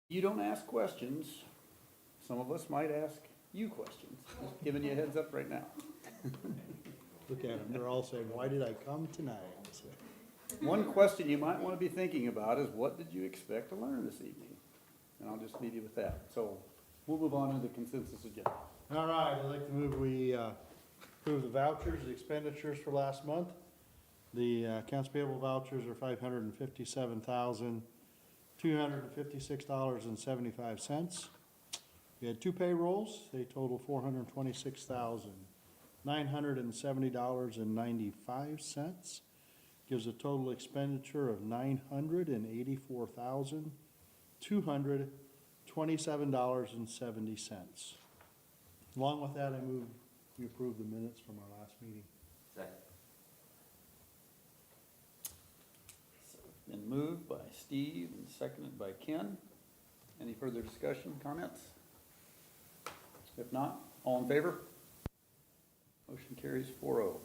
You don't ask questions, some of us might ask you questions. Just giving you a heads up right now. Look at them, they're all saying, why did I come tonight? One question you might want to be thinking about is, what did you expect to learn this evening? And I'll just leave you with that. So we'll move on to the consensus agenda. All right, I'd like to move we approve the vouchers, the expenditures for last month. The accounts payable vouchers are $557,256.75. We had two payrolls, they total $426,970.95. Gives a total expenditure of $984,227.70. Along with that, I move we approve the minutes from our last meeting. Second. Been moved by Steve and seconded by Ken. Any further discussion, comments? If not, all in favor? Motion carries 4-0.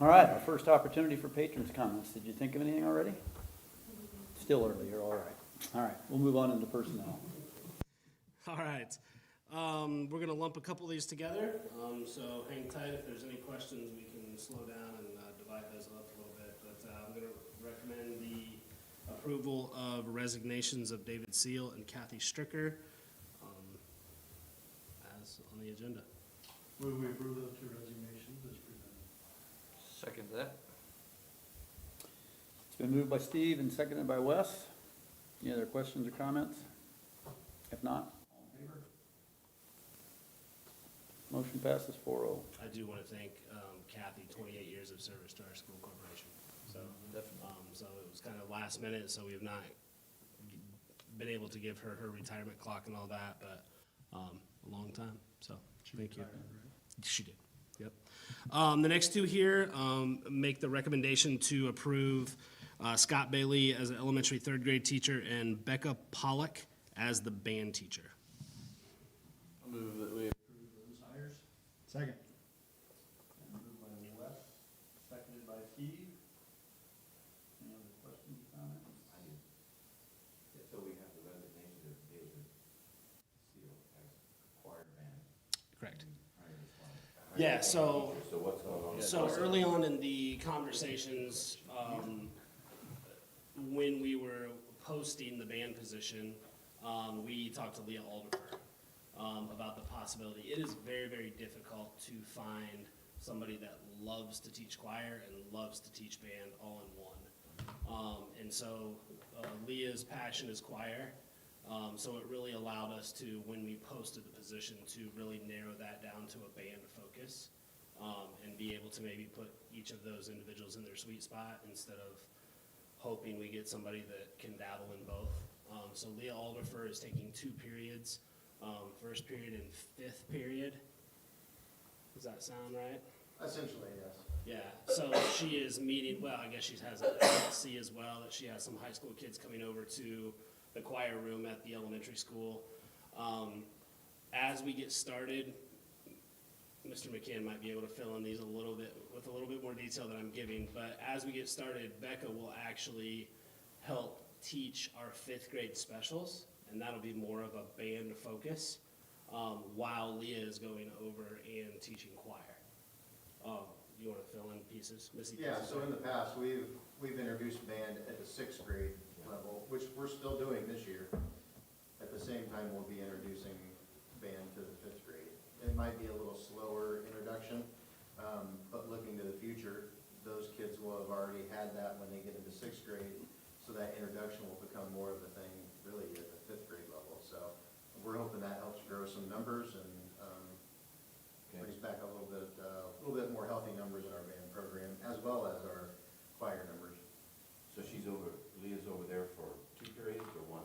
All right, our first opportunity for patrons' comments. Did you think of anything already? Still early, you're all right. All right, we'll move on into personnel. All right. We're going to lump a couple of these together, so hang tight. If there's any questions, we can slow down and divide those up a little bit. But I'm going to recommend the approval of resignations of David Seal and Kathy Stricker as on the agenda. Move we approve those two resignations as presented. Second that. It's been moved by Steve and seconded by Wes. Any other questions or comments? If not, all in favor? Motion passes 4-0. I do want to thank Kathy, 28 years of service to our school corporation. So, so it was kind of last minute, so we have not been able to give her her retirement clock and all that, but a long time. So thank you. She did. Yep. The next two here make the recommendation to approve Scott Bailey as an elementary third grade teacher and Becca Pollock as the band teacher. I'll move that we approve those hires. Second. Moved by Wes, seconded by Steve. Any other questions or comments? So we have the resignation of David Seal as choir band. Correct. Hired as one. Yeah, so what's going on? So early on in the conversations, when we were posting the band position, we talked to Leah Alderfer about the possibility. It is very, very difficult to find somebody that loves to teach choir and loves to teach band all in one. And so Leah's passion is choir, so it really allowed us to, when we posted the position, to really narrow that down to a band focus. And be able to maybe put each of those individuals in their sweet spot instead of hoping we get somebody that can dabble in both. So Leah Alderfer is taking 2 periods, first period and 5th period. Does that sound right? Essentially, yes. Yeah, so she is meeting, well, I guess she has an TSC as well, that she has some high school kids coming over to the choir room at the elementary school. As we get started, Mr. McCann might be able to fill in these a little bit with a little bit more detail than I'm giving, but as we get started, Becca will actually help teach our 5th grade specials, and that'll be more of a band focus, while Leah is going over and teaching choir. You want to fill in pieces, Missy? Yeah, so in the past, we've introduced band at the 6th grade level, which we're still doing this year. At the same time, we'll be introducing band to the 5th grade. It might be a little slower introduction, but looking to the future, those kids will have already had that when they get into 6th grade, so that introduction will become more of a thing really at the 5th grade level. So we're hoping that helps grow some numbers and brings back a little bit more healthy numbers in our band program, as well as our choir numbers. So Leah's over there for 2 periods or 1?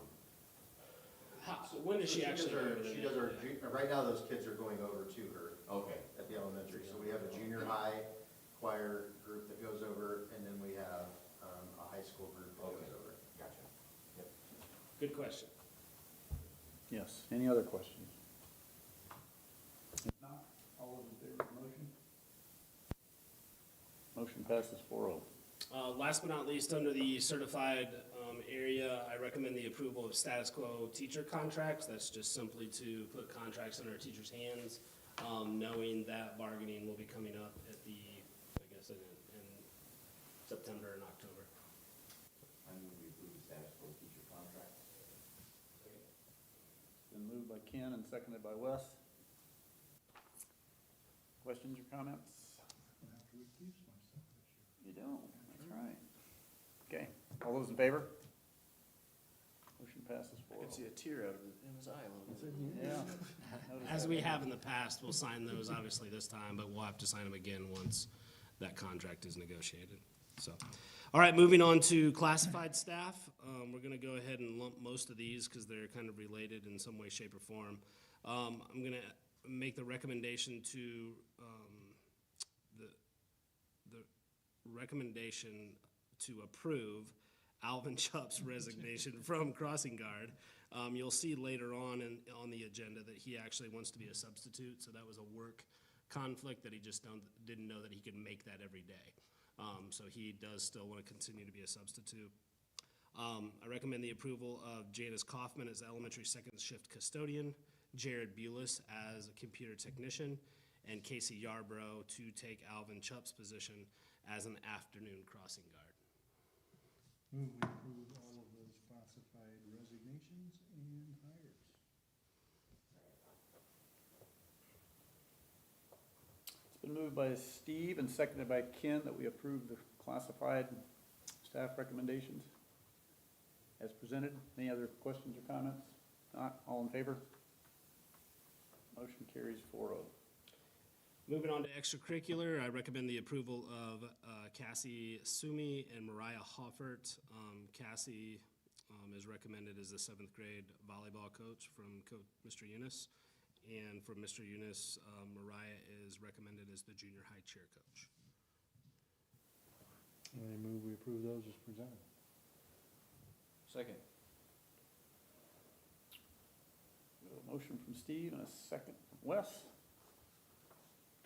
So when does she actually? Right now, those kids are going over to her. Okay. At the elementary. So we have a junior high choir group that goes over, and then we have a high school group that goes over. Gotcha. Yep. Good question. Yes. Any other questions? If not, all those in favor of the motion? Motion passes 4-0. Last but not least, under the certified area, I recommend the approval of status quo teacher contracts. That's just simply to put contracts in our teachers' hands, knowing that bargaining will be coming up at the, I guess, in September and October. I move we approve the status quo teacher contract. Been moved by Ken and seconded by Wes. Questions or comments? I have to recuse myself this year. You don't, that's right. Okay, all those in favor? Motion passes I 4-0. can see a tear out of his eye a little bit. Yeah. As we have in the past, we'll sign those obviously this time, but we'll have to sign them again once that contract is negotiated. So, all right, moving on to classified staff. We're gonna go ahead and lump most of these because they're kind of related in some way, shape, or form. I'm gonna make the recommendation to, the recommendation to approve Alvin Chupp's resignation from Crossing Guard. You'll see later on on the agenda that he actually wants to be a substitute, so that was a work conflict that he just didn't know that he could make that every day. So he does still want to continue to be a substitute. I recommend the approval of Janice Kaufman as elementary second shift custodian, Jared Bulis as a computer technician, and Casey Yarbrough to take Alvin Chupp's position as an afternoon crossing guard. Move we approve all of those classified resignations and hires. It's been moved by Steve and seconded by Ken that we approve the classified staff recommendations as presented. Any other questions or comments? Not, all in favor? Motion carries 4-0. Moving on to extracurricular, I recommend the approval of Cassie Sumi and Mariah Hoffert. Cassie is recommended as the 7th grade volleyball coach from Mr. Eunice. And from Mr. Eunice, Mariah is recommended as the junior high cheer coach. I move we approve those as presented. Second. We have a motion from Steve and a second from Wes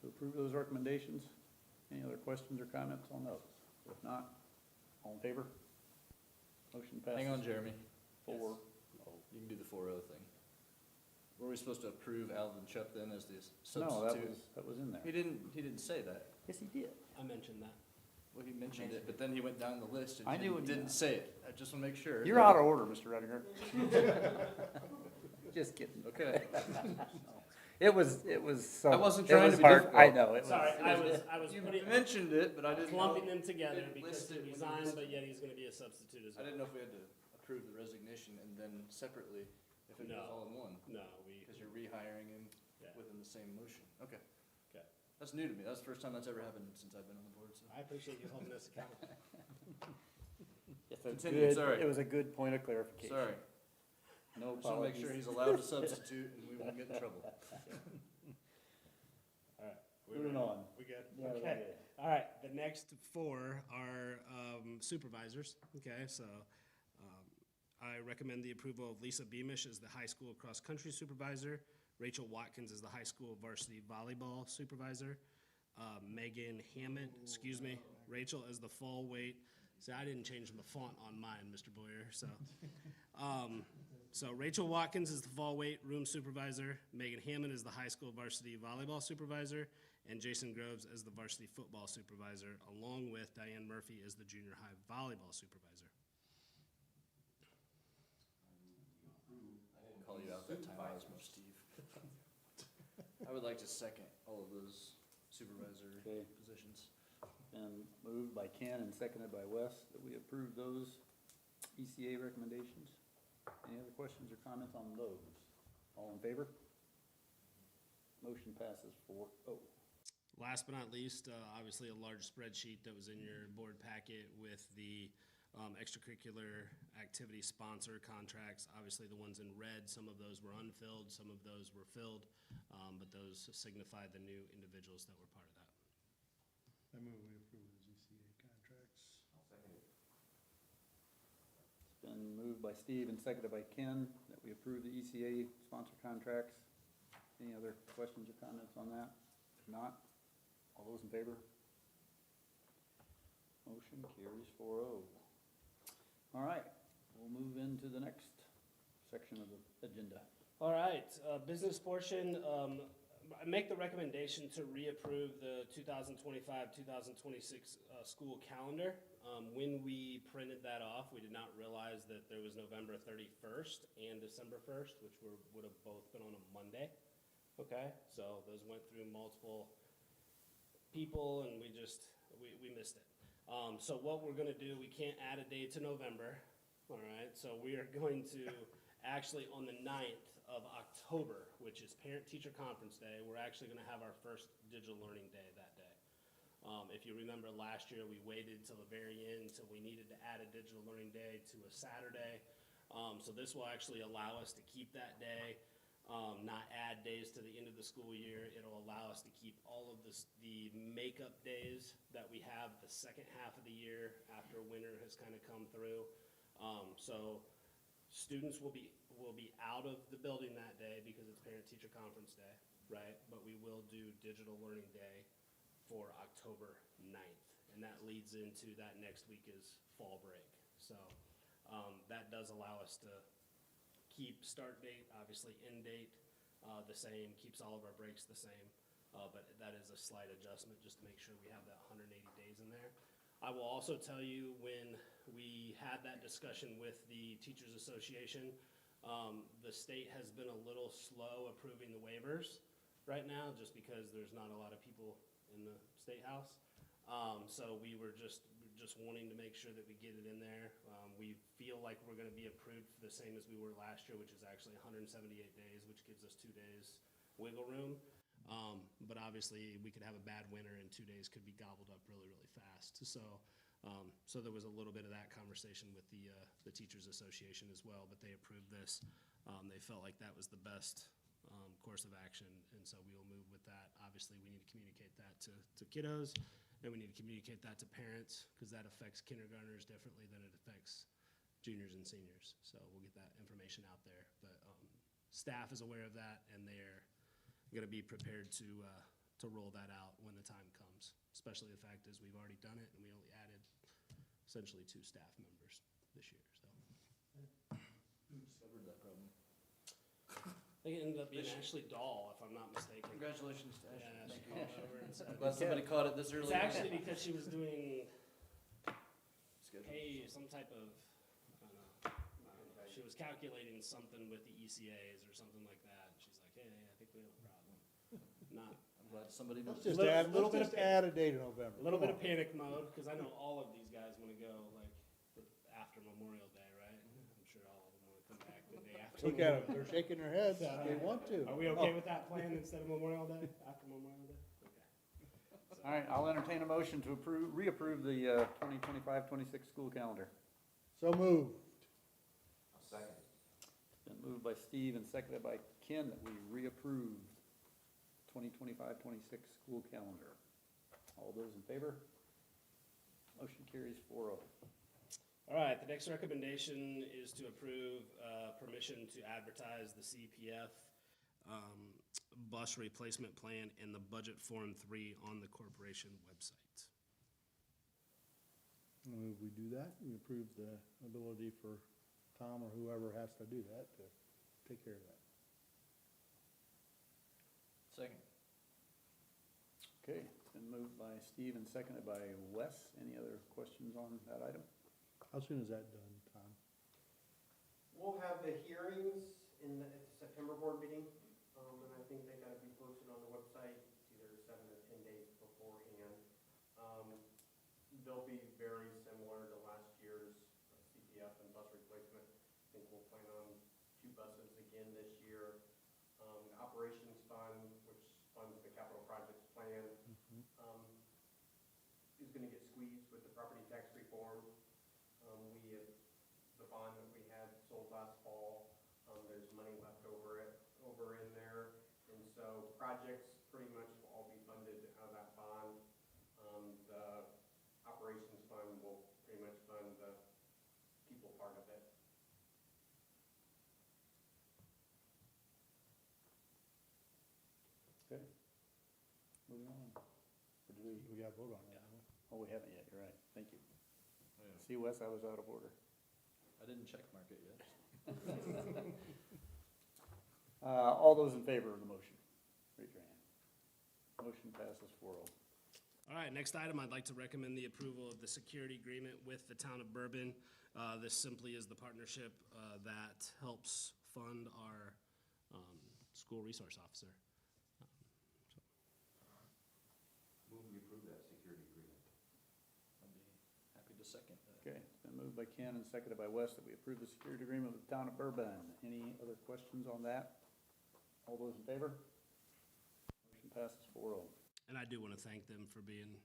to approve those recommendations. Any other questions or comments on those? If not, all in favor? Motion passes. Hang on, Jeremy. 4. Oh, you can do the 4-0 thing. Were we supposed to approve Alvin Chupp then as the No, substitute? that was in there. He didn't say that. Yes, he did. I mentioned that. Well, he mentioned it, but then he went down the list I and knew what he didn't meant. say it. I just want to make sure. You're out of order, Mr. Redinger. Just kidding. Okay. It was so. I wasn't it trying was to be hard. I difficult. know, it was. Sorry, I was You putting, mentioned it, but I didn't know. clumping them together didn't because list he it when you resigned, listed but yet he's gonna be a substitute as I well. didn't know if we had to approve the resignation and then separately, if it No. was all in one, No, we, because you're rehiring him yeah. within the same motion. Okay. Okay. That's new to me. That's the first time that's ever happened since I've been on the board, so. I appreciate you holding us accountable. It's a Continue, good- sorry. It was a good point of clarification. Sorry. No Just want to make sure apologies. he's allowed to substitute and we won't get in trouble. Moving on. We good? Yeah, we're Okay. good. All right, the next 4 are supervisors, okay, so I recommend the approval of Lisa Beamish as the high school cross-country supervisor, Rachel Watkins as the high school varsity volleyball supervisor, Megan Hammond, Rachel as the fall weight. See, I didn't change the font on mine, Mr. Boyer, so. So Rachel Watkins is the fall weight room supervisor, Megan Hammond is the high school varsity volleyball supervisor, and Jason Groves as the varsity football supervisor, along with Diane Murphy as the junior high volleyball supervisor. I didn't call you out that time, I was more Steve. I would like to second all of those supervisor Okay. positions. And moved by Ken and seconded by Wes that we approve those ECA recommendations. Any other questions or comments on those? All in favor? Motion passes 4-0. Last but not least, obviously a large spreadsheet that was in your board packet with the extracurricular activity sponsor contracts. Obviously the ones in red, some of those were unfilled, some of those were filled, but those signify the new individuals that were part of that. I move we approve those ECA contracts. I'll second it. It's been moved by Steve and seconded by Ken that we approve the ECA sponsor contracts. Any other questions or comments on that? If not, all those in favor? Motion carries 4-0. All right, we'll move into the next section of the agenda. All right, business portion, I make the recommendation to reapprove the 2025-2026 school calendar. When we printed that off, we did not realize that there was November 31st and December 1st, which would have both been on a Monday. Okay, so those went through multiple people and we missed it. So what we're gonna do, we can't add a day to November, all right? So we are going to, actually on the 9th of October, which is Parent-Teacher Conference Day, we're actually gonna have our first digital learning day that day. If you remember last year, we waited till the very end till we needed to add a digital learning day to a Saturday. So this will actually allow us to keep that day, not add days to the end of the school year. It'll allow us to keep all of the makeup days that we have the second half of the year after winter has kind of come through. So students will be out of the building that day because it's Parent-Teacher Conference Day, right? But we will do digital learning day for October 9th. And that leads into that next week is fall break. So that does allow us to keep start date, obviously end date the same, keeps all of our breaks the same. But that is a slight adjustment just to make sure we have that 180 days in there. I will also tell you when we had that discussion with the Teachers Association, the state has been a little slow approving the waivers right now just because there's not a lot of people in the State House. So we were just wanting to make sure that we get it in there. We feel like we're gonna be approved for the same as we were last year, which is actually 178 days, which gives us 2 days wiggle room. But obviously we could have a bad winter and 2 days could be gobbled up really, really fast. So there was a little bit of that conversation with the Teachers Association as well, but they approved this. They felt like that was the best course of action, and so we will move with that. Obviously, we need to communicate that to kiddos, and we need to communicate that to parents, because that affects kindergartners differently than it affects juniors and seniors. So we'll get that information out there. But staff is aware of that, and they're gonna be prepared to roll that out when the time comes, especially the fact is we've already done it, and we only added essentially 2 staff members this year, so. Who discovered that problem? I think it ended up being Ashley Dahl, if I'm not mistaken. Congratulations to Ashley. Yeah, she Thank you. called over and said. I'm glad somebody caught it this early. It's actually because she was doing, Schedule. some type of, I don't know. She was calculating something with the ECAs or something like that, and she's like, hey, I think we have a problem. Not, I'm glad somebody Let's knows. just Little bit of add a day to November. a little Come bit of on. panic mode, because I know all of these guys want to go like after Memorial Day, right? I'm sure all of them want to come back the day after. Look at them, Memorial they're shaking their heads, Yeah. they want to. Day. Are we okay with that plan instead of Memorial Day, after Memorial Day? Okay. All right, I'll entertain a motion to reapprove the 2025-26 school calendar. So moved. I'll second. It's been moved by Steve and seconded by Ken that we reapprove 2025-26 school calendar. All those in favor? Motion carries 4-0. All right, the next recommendation is to approve permission to advertise the CPF bus replacement plan in the budget form 3 on the corporation website. Move we do that, we approve the ability for Tom or whoever has to do that to take care of that. Second. Okay, it's been moved by Steve and seconded by Wes. Any other questions on that item? How soon is that done, Tom? We'll have the hearings at the September board meeting, and I think they gotta be posted on the website either 7 or 10 days beforehand. They'll be very similar to last year's CPF and bus replacement. I think we'll plan on 2 buses again this year. The operations fund, which funds the capital projects plan, is gonna get squeezed with the property tax reform. The bond that we had sold last fall, there's money left over in there. And so projects pretty much will all be funded out of that bond. The operations fund will pretty much fund the people part of it. Okay. Moving on. Or do We gotta vote on that. huh? Oh, we haven't yet, you're right, thank you. Yeah. See, Wes, I was out of order. I didn't check mark it yet. All those in favor of the motion, raise your hand. Motion passes 4-0. All right, next item, I'd like to recommend the approval of the security agreement with the town of Bourbon. This simply is the partnership that helps fund our school resource officer. Move we approve that security agreement. I'd be happy to second that. Okay, it's been moved by Ken and seconded by Wes that we approve the security agreement with the town of Bourbon. Any other questions on that? All those in favor? Motion passes 4-0. And I do want to thank them for being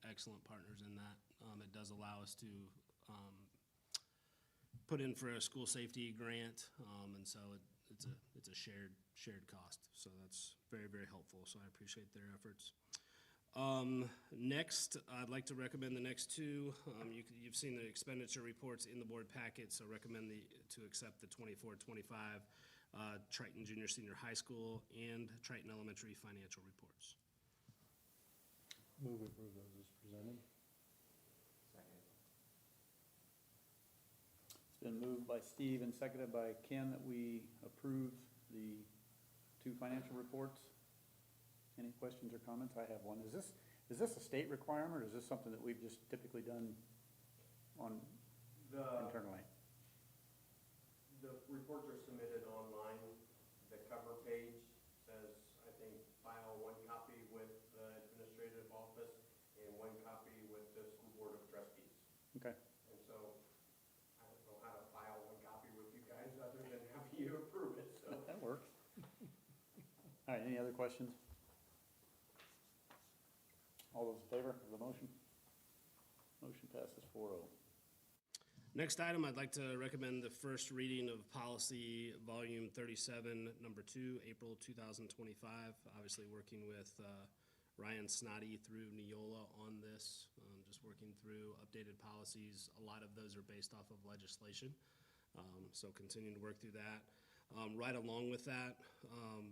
excellent partners in that. It does allow us to put in for a school safety grant, and so it's a shared cost. So that's very, very helpful, so I appreciate their efforts. Next, I'd like to recommend the next two. You've seen the expenditure reports in the board packet, so recommend to accept the 24-25 Triton Junior Senior High School and Triton Elementary financial reports. Move we approve those as presented. Second. It's been moved by Steve and seconded by Ken that we approve the 2 financial reports. Any questions or comments? I have one. Is this a state requirement, or is this something that we've just typically done on internally? The reports are submitted online. The cover page says, I think, file 1 copy with the administrative office and 1 copy with the school board of trustees. Okay. And so I don't know how to file 1 copy with you guys other than having you approve it, so. That works. All right, any other questions? All those in favor of the motion? Motion passes 4-0. Next item, I'd like to recommend the first reading of policy volume 37, number 2, April 2025. Obviously working with Ryan Snoddy through Neola on this, just working through updated policies. A lot of those are based off of legislation, so continuing to work through that. Right along with that,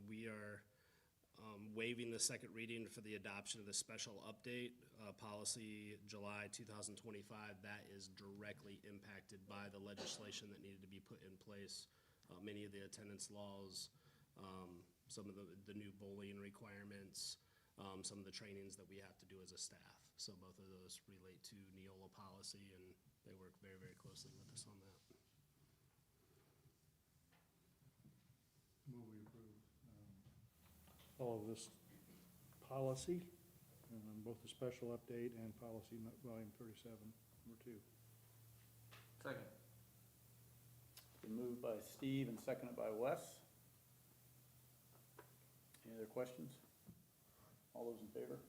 we are waiving the second reading for the adoption of the special update policy July 2025. That is directly impacted by the legislation that needed to be put in place. Many of the attendance laws, some of the new bullying requirements, some of the trainings that we have to do as a staff. So both of those relate to Neola policy, and they work very, very closely with us on that. Move we approve all of this policy, both the special update and policy volume 37, number 2. Second. Been moved by Steve and seconded by Wes. Any other questions? All those in favor?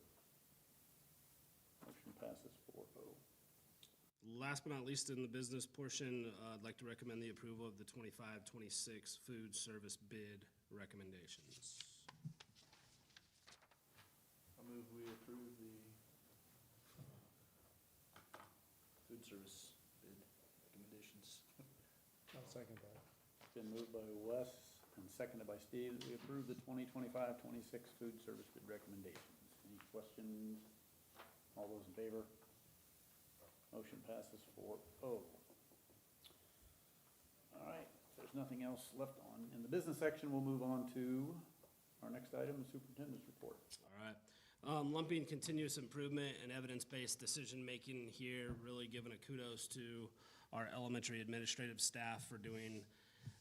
Motion passes 4-0. Last but not least, in the business portion, I'd like to recommend the approval of the 25-26 food service bid recommendations. I move we approve the food service bid recommendations. I'll second that. It's been moved by Wes and seconded by Steve that we approve the 2025-26 food service bid recommendations. Any questions? All those in favor? Motion passes 4-0. All right, if there's nothing else left on in the business section, we'll move on to our next item, the superintendent's report. All right. Lumping continuous improvement and evidence-based decision-making here, really giving a kudos to our elementary administrative staff for doing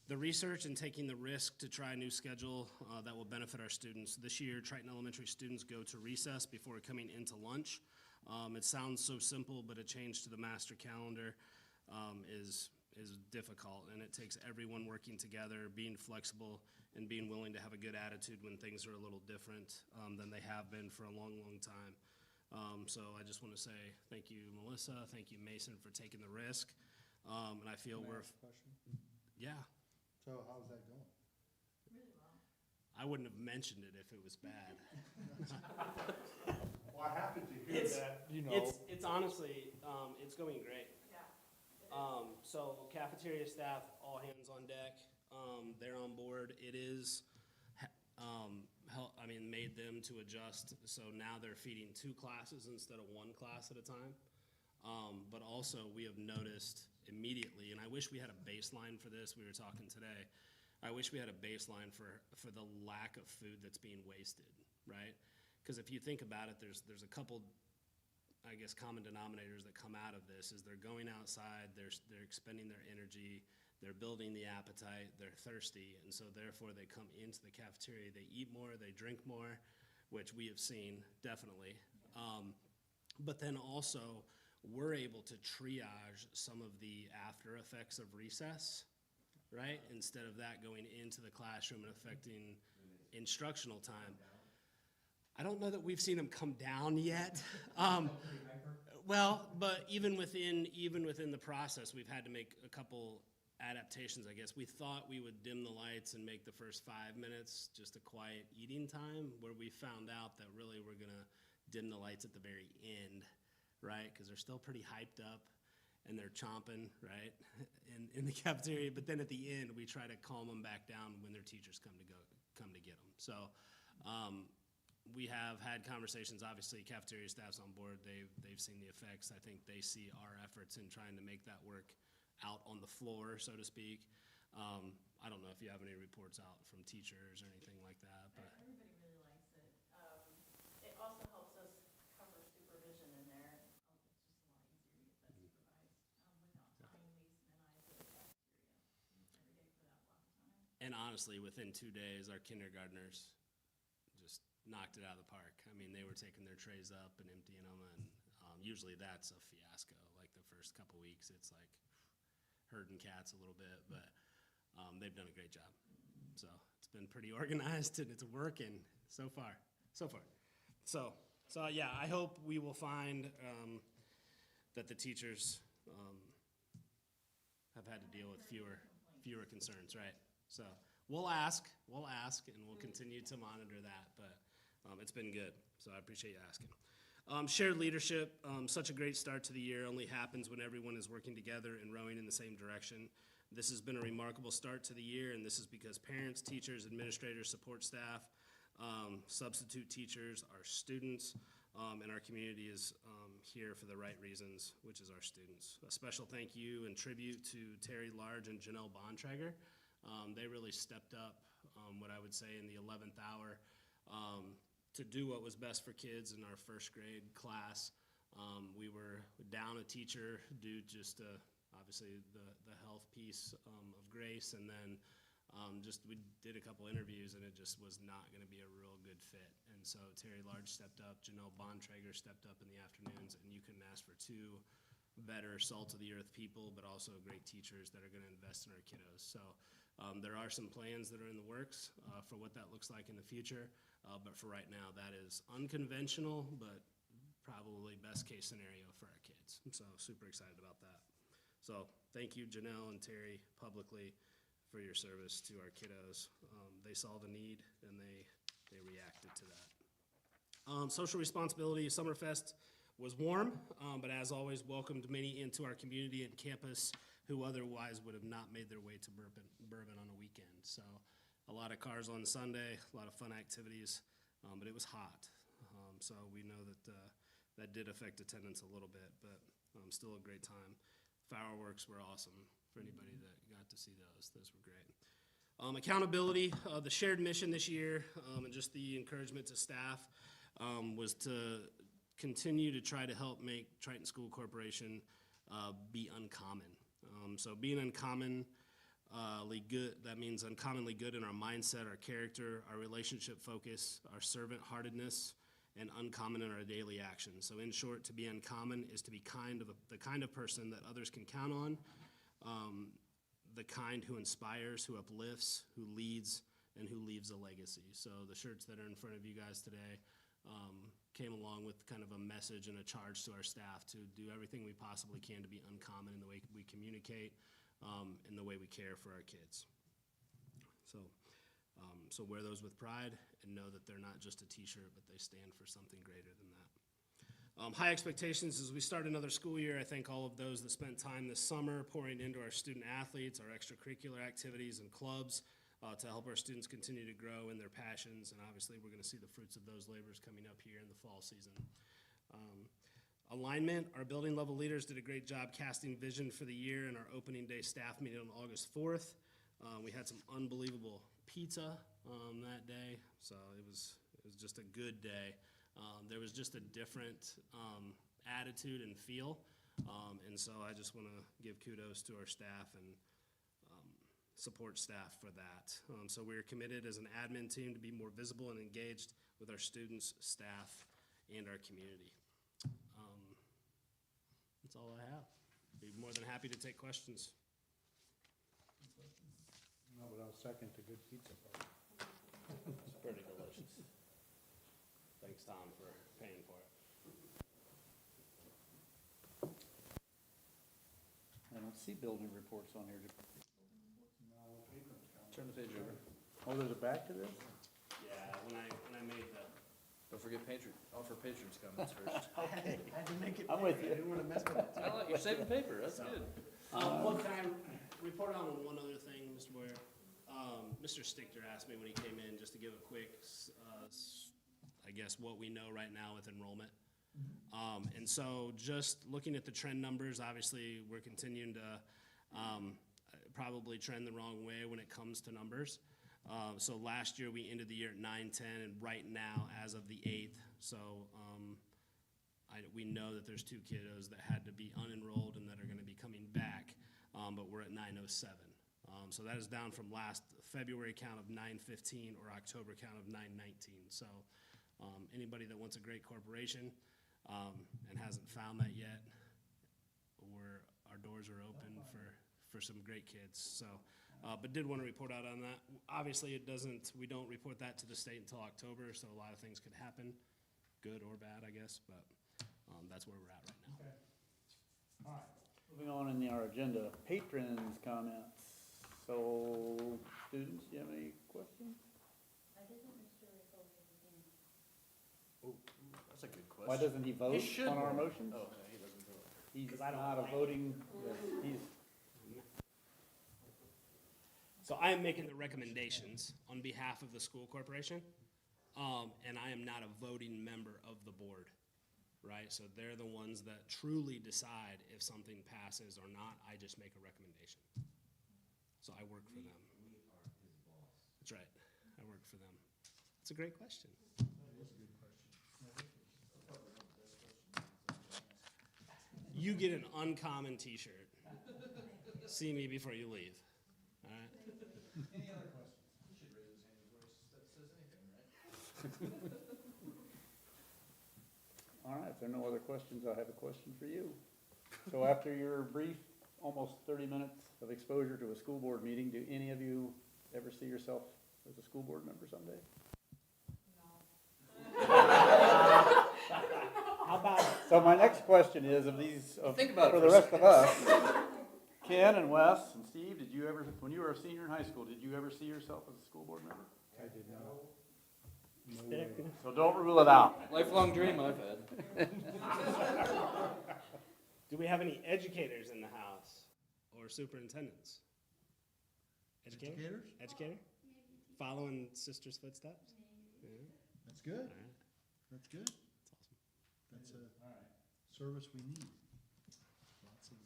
the research and taking the risk to try a new schedule that will benefit our students. This year, Triton Elementary students go to recess before coming into lunch. It sounds so simple, but a change to the master calendar is difficult, and it takes everyone working together, being flexible, and being willing to have a good attitude when things are a little different than they have been for a long, long time. So I just want to say thank you, Melissa, thank you, Mason, for taking the risk, and I feel Can I we're, ask a question? yeah, So how's that going? I wouldn't have mentioned it if it was bad. Well, I happened to hear It's- that, you know. It's honestly, it's going great. So cafeteria staff, all hands on deck, they're on board. It is made them to adjust, so now they're feeding 2 classes instead of 1 class at a time. But also, we have noticed immediately, and I wish we had a baseline for this, we were talking today, I wish we had a baseline for the lack of food that's being wasted, right? Because if you think about it, there's a couple, I guess, common denominators that come out of this, is they're going outside, they're expending their energy, they're building the appetite, they're thirsty, and so therefore they come into the cafeteria, they eat more, they drink more, which we have seen, definitely. But then also, we're able to triage some of the after effects of recess, right? Instead of that going into the classroom and affecting instructional time. I don't know that we've seen them come down yet. Well, but even within the process, we've had to make a couple adaptations, I guess. We thought we would dim the lights and make the first 5 minutes just a quiet eating time, where we found out that really we're gonna dim the lights at the very end, right? Because they're still pretty hyped up and they're chomping, right, in the cafeteria. But then at the end, we try to calm them back down when their teachers come to get them. So we have had conversations. Obviously, cafeteria staff's on board. They've seen the effects. I think they see our efforts in trying to make that work out on the floor, so to speak. I don't know if you have any reports out from teachers or anything like that, but. Everybody really likes it. It also helps us cover supervision in there. It's just a lot easier to get that supervised without tying Lisa and I to the cafeteria every day for that block of time. And honestly, within 2 days, our kindergartners just knocked it out of the park. I mean, they were taking their trays up and emptying them, and usually that's a fiasco. Like the first couple weeks, it's like herding cats a little bit, but they've done a great job. So it's been pretty organized, and it's working so far. So yeah, I hope we will find that the teachers have had to deal with fewer concerns, right? So we'll ask, and we'll continue to monitor that, but it's been good, so I appreciate you asking. Shared leadership, such a great start to the year, only happens when everyone is working together and rowing in the same direction. This has been a remarkable start to the year, and this is because parents, teachers, administrators, support staff, substitute teachers, our students, and our community is here for the right reasons, which is our students. A special thank you and tribute to Terry Large and Janelle Bontrager. They really stepped up, what I would say, in the 11th hour to do what was best for kids in our first grade class. We were down a teacher due just to, obviously, the health piece of Grace, and then we did a couple interviews, and it just was not going to be a real good fit. And so Terry Large stepped up, Janelle Bontrager stepped up in the afternoons, and you couldn't ask for 2 better salt-of-the-earth people, but also great teachers that are going to invest in our kiddos. So there are some plans that are in the works for what that looks like in the future, but for right now, that is unconventional, but probably best-case scenario for our kids. So super excited about that. So thank you, Janelle and Terry, publicly for your service to our kiddos. They saw the need, and they reacted to that. Social responsibility, Summerfest was warm, but as always, welcomed many into our community and campus who otherwise would have not made their way to Bourbon on a weekend. So a lot of cars on Sunday, a lot of fun activities, but it was hot. So we know that that did affect attendance a little bit, but still a great time. Fireworks were awesome for anybody that got to see those. Those were great. Accountability, the shared mission this year, and just the encouragement to staff was to continue to try to help make Triton School Corporation be uncommon. So being uncommonly good, that means uncommonly good in our mindset, our character, our relationship focus, our servant-heartedness, and uncommon in our daily actions. So in short, to be uncommon is to be the kind of person that others can count on, the kind who inspires, who uplifts, who leads, and who leaves a legacy. So the shirts that are in front of you guys today came along with kind of a message and a charge to our staff to do everything we possibly can to be uncommon in the way we communicate, and the way we care for our kids. So wear those with pride and know that they're not just a t-shirt, but they stand for something greater than that. High expectations as we start another school year. I thank all of those that spent time this summer pouring into our student athletes, our extracurricular activities and clubs, to help our students continue to grow in their passions, and obviously we're going to see the fruits of those labors coming up here in the fall season. Alignment, our building level leaders did a great job casting vision for the year in our opening day staff meeting on August 4th. We had some unbelievable pizza that day, so it was just a good day. There was just a different attitude and feel, and so I just want to give kudos to our staff and support staff for that. So we're committed as an admin team to be more visible and engaged with our students, staff, and our community. That's all I have. Be more than happy to take questions. No, but I'll second the good pizza part. It's pretty delicious. Thanks, Tom, for paying for it. I don't see building reports on here. Turn the page over. Oh, there's a back to this? Yeah, when I made the. Don't forget offer patrons comments first. Okay. I had to make it. I'm with you. I didn't wanna mess with it. I like, you're saving paper, that's So, good. One time, report on one other thing, Mr. Boyer. Mr. Stichter asked me when he came in, just to give a quick, I guess, what we know right now with enrollment. And so just looking at the trend numbers, obviously, we're continuing to probably trend the wrong way when it comes to numbers. So last year, we ended the year at 910, and right now, as of the 8th, so we know that there's 2 kiddos that had to be unenrolled and that are going to be coming back, but we're at 907. So that is down from last February count of 915 or October count of 919. So anybody that wants a great corporation and hasn't found that yet, our doors are open for some great kids. So, but did want to report out on that. Obviously, we don't report that to the state until October, so a lot of things could happen, good or bad, I guess, but that's where we're at right now. Okay. All right. Moving on in our agenda, patrons' comments. So, students, do you have any questions? Why doesn't Mr. Rickles raise his hand? That's a good question. Why doesn't he vote should on our vote. motions? Oh, yeah, he doesn't vote. He's 'Cause I don't not a like voting, he's, So I am making the recommendations on behalf of the school corporation, and I am not a voting member of the board, right? So they're the ones that truly decide if something passes or not. I just make a recommendation. So I work for them. We are his boss. That's right. I work for them. It's a great question. That is a good question. You get an uncommon T-shirt. See me before you leave. All right. Any other questions? He should raise his hand before he says anything, right? all right, if there are no other questions, I have a question for you. So after your brief, almost 30 minutes of exposure to a school board meeting, do any of you ever see yourself as a school board member someday? How about So my next question is, of these, Think about it for for the a rest of us, Ken and Wes and Steve, did you ever, when you were a senior in high school, did you ever see yourself as a school board member? I did not. No way. So don't rule it out. Lifelong dream I've had. do we have any educators in the house or superintendents? Educator? Educator? Following sister's footsteps? Yeah. That's good. All right. That's good. That's awesome. That's a service we need. Lots of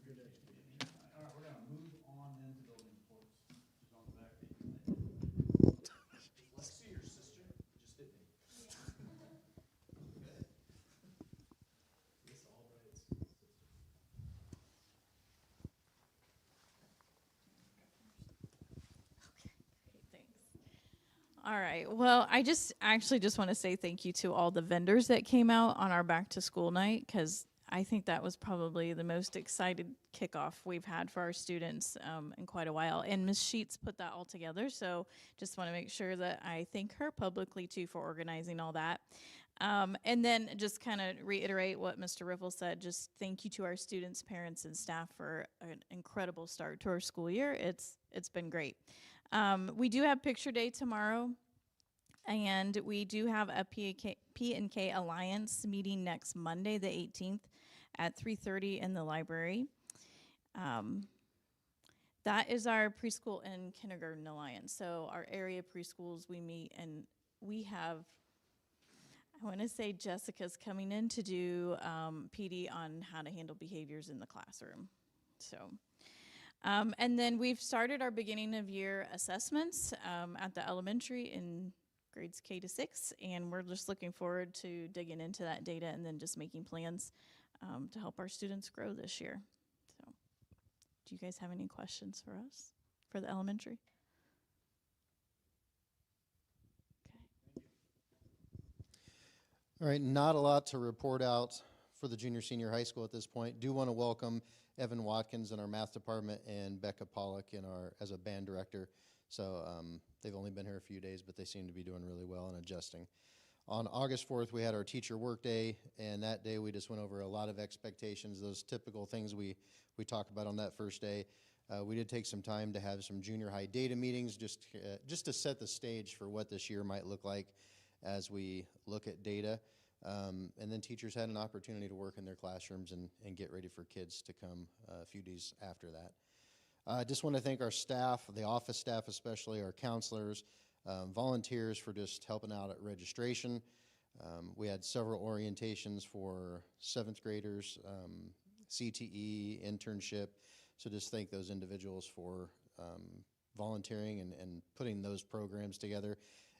good education. All right, we're gonna move on then to building reports, which is on the back page. Let's see your sister. Just hit me. Miss Albright's Thanks. All right, well, I actually just want to say thank you to all the vendors that came out on our back to school night, because I think that was probably the most excited kickoff we've had for our students in quite a while. And Ms. Sheets put that all together, so just want to make sure that I thank her publicly too for organizing all that. And then just kind of reiterate what Mr. Riffle said, just thank you to our students, parents, and staff for an incredible start to our school year. It's been great. We do have picture day tomorrow, and we do have a P&K Alliance meeting next Monday, the 18th, at 3:30 in the library. That is our preschool and kindergarten alliance. So our area preschools, we meet, and we have, I want to say Jessica's coming in to do PD on how to handle behaviors in the classroom. So, and then we've started our beginning of year assessments at the elementary in grades K to 6, and we're just looking forward to digging into that data and then just making plans to help our students grow this year. So, do you guys have any questions for us for the elementary? Okay. All right, not a lot to report out for the junior senior high school at this point. Do want to welcome Evan Watkins in our math department and Becca Pollock in our as a band director. So they've only been here a few days, but they seem to be doing really well and adjusting. On August 4th, we had our teacher work day, and that day we just went over a lot of expectations, those typical things we talk about on that first day. We did take some time to have some junior high data meetings just to set the stage for what this year might look like as we look at data. And then teachers had an opportunity to work in their classrooms and get ready for kids to come a few days after that. I just want to thank our staff, the office staff especially, our counselors, volunteers for just helping out at registration. We had several orientations for 7th graders, CTE, internship. So just thank those individuals for volunteering and putting those programs together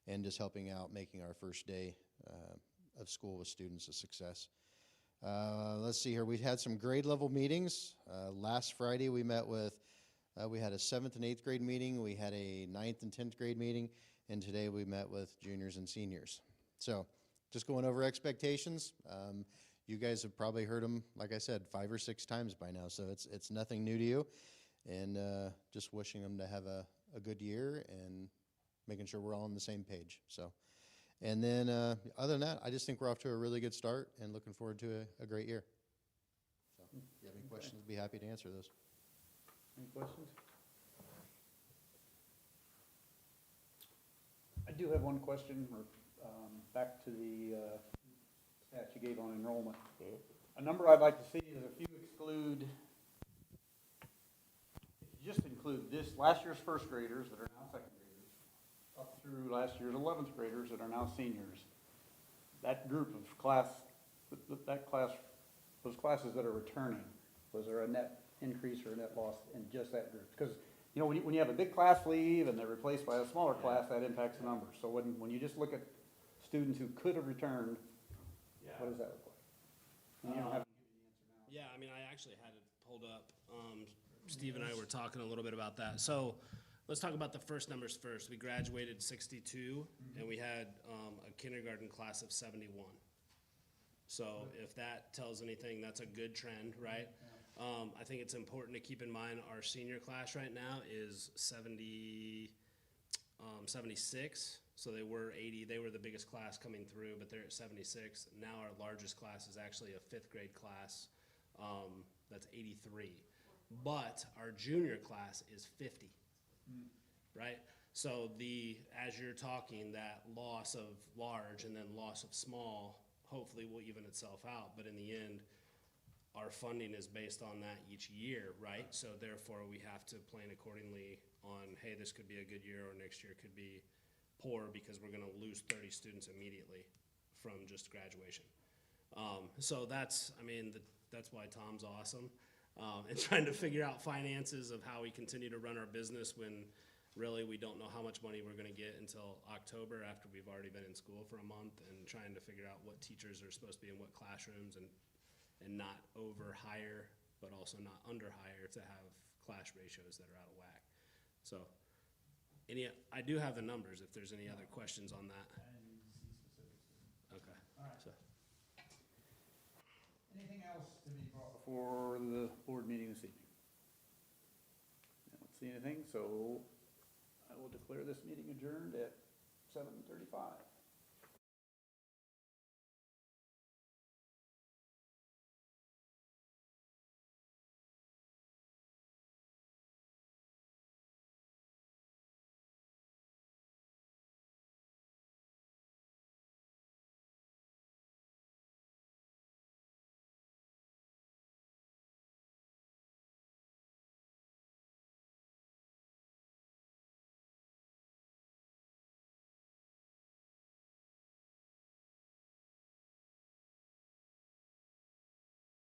and just helping out, making our first day of school with students a success. Let's see here. We had some grade level meetings. Last Friday we met with, we had a 7th and 8th grade meeting. We had a 9th and 10th grade meeting. And today we met with juniors and seniors. So just going over expectations. You guys have probably heard them, like I said, 5 or 6 times by now. So it's nothing new to you. And just wishing them to have a good year and making sure we're all on the same page. So, and then other than that, I just think we're off to a really good start and looking forward to a great year. So if you have any questions, I'd be happy to answer those. Any questions? I do have one question, back to the stats you gave on enrollment. A number I'd like to see is if you exclude, if you just include this last year's first graders that are now second graders, up through last year's 11th graders that are now seniors, that group of class, those classes that are returning, was there a net increase or a net loss in just that group? Because you know, when you have a big class leave and they're replaced by a smaller class, that impacts the numbers. So when you just look at students who could have returned, what does that look like? And you don't have to give me the answer now. Yeah, I mean, I actually had it pulled up. Steve and I were talking a little bit about that. So let's talk about the first numbers first. We graduated 62, and we had a kindergarten class of 71. So if that tells anything, that's a good trend, right? I think it's important to keep in mind our senior class right now is 76. So they were 80. They were the biggest class coming through, but they're at 76. Now our largest class is actually a 5th grade class. That's 83. But our junior class is 50, right? So as you're talking, that loss of large and then loss of small hopefully will even itself out. But in the end, our funding is based on that each year, right? So therefore, we have to plan accordingly on, hey, this could be a good year or next year could be poor because we're going to lose 30 students immediately from just graduation. So that's why Tom's awesome. And trying to figure out finances of how we continue to run our business when really we don't know how much money we're going to get until October after we've already been in school for a month, and trying to figure out what teachers are supposed to be in what classrooms and not over hire, but also not under hire to have class ratios that are out of whack. So I do have the numbers if there's any other questions on that. Okay. All right. So. Anything else to be brought before the board meeting this evening? I don't see anything, so I will declare this meeting adjourned at 7:35.